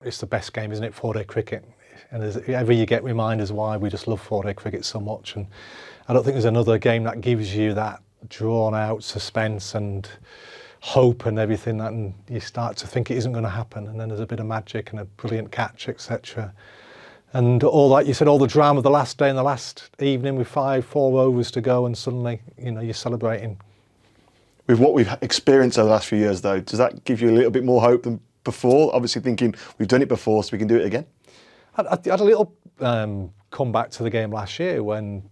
It's the best game, isn't it, 4-day cricket? And ever you get reminders why we just love 4-day cricket so much. And I don't think there's another game that gives you that drawn out suspense and hope and everything, that, and you start to think it isn't going to happen, and then there's a bit of magic and a brilliant catch, etc. And all that, you said, all the drama of the last day and the last evening with 4 overs to go, and suddenly, you're celebrating. With what we've experienced over the last few years, though, does that give you a little bit more hope than before? Obviously thinking we've done it before, so we can do it again. I had a little come back to the game last year when,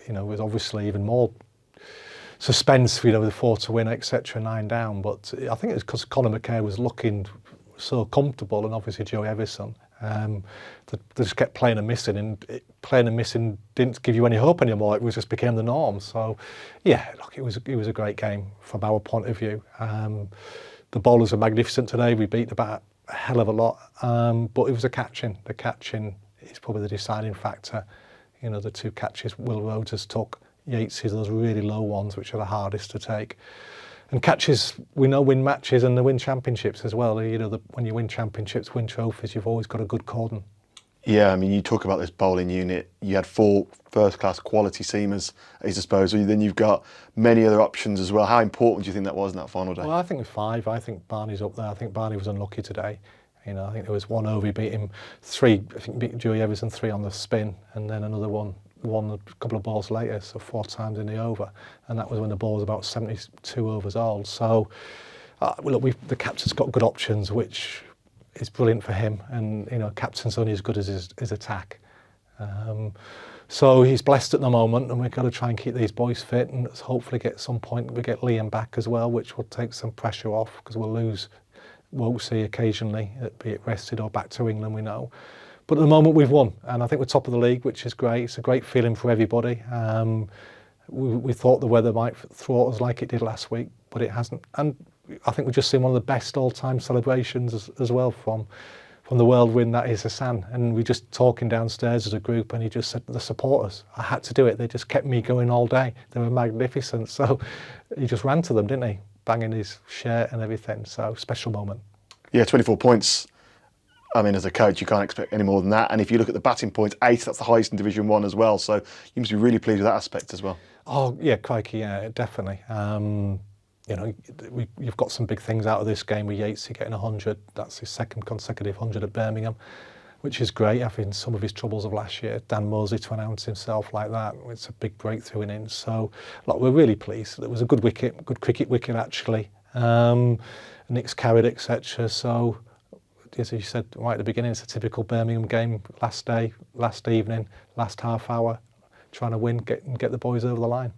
it was obviously even more suspense, with the 4 to win, etc., 9 down. But I think it's because Conor McKay was looking so comfortable, and obviously Joey Everson. They just kept playing and missing, and playing and missing didn't give you any hope anymore. It just became the norm. So, yeah, look, it was a great game from our point of view. The bowlers were magnificent today. We beat the bat a hell of a lot, but it was the catching. The catching is probably the deciding factor. The 2 catches Will Rhodes has took, Yates's, those really low ones, which are the hardest to take. And catches, we know, win matches, and they win championships as well. When you win championships, win trophies, you've always got a good cordon. Yeah, I mean, you talk about this bowling unit. You had 4 first-class quality seamers at his disposal. Then you've got many other options as well. How important do you think that was in that final day? Well, I think with 5. I think Barney's up there. I think Barney was unlucky today. I think there was 1 over, he beat him 3. I think beat Joey Everson 3 on the spin, and then another one a couple of balls later, so 4 times in the over, and that was when the ball was about 72 overs old. So, look, the captain's got good options, which is brilliant for him, and captain's only as good as his attack. So he's blessed at the moment, and we've got to try and keep these boys fit, and hopefully at some point we get Liam back as well, which will take some pressure off, because we'll lose Wokesy occasionally, be it rested or back to England, we know. But at the moment we've won, and I think we're top of the league, which is great. It's a great feeling for everybody. We thought the weather might thwart us like it did last week, but it hasn't. And I think we've just seen one of the best all-time celebrations as well from the whirlwind that is Hassan. And we're just talking downstairs as a group, and he just said, the supporters, I had to do it. They just kept me going all day. They were magnificent. So he just ran to them, didn't he? Banging his shirt and everything. So special moment. Yeah, 24 points. I mean, as a coach, you can't expect any more than that. And if you look at the batting points, 8, that's the highest in Division 1 as well. So you must be really pleased with that aspect as well. Oh, yeah, crikey, yeah, definitely. You've got some big things out of this game with Yatesy getting 100. That's his 2nd consecutive 100 at Birmingham, which is great. I think some of his troubles of last year, Dan Mosley to announce himself like that, it's a big breakthrough innings. So, look, we're really pleased. It was a good wicket, good cricket wicket actually. Nick's carried, etc. So, as you said right at the beginning, it's a typical Birmingham game. Last day, last evening, last half hour, trying to win, get the boys over the line.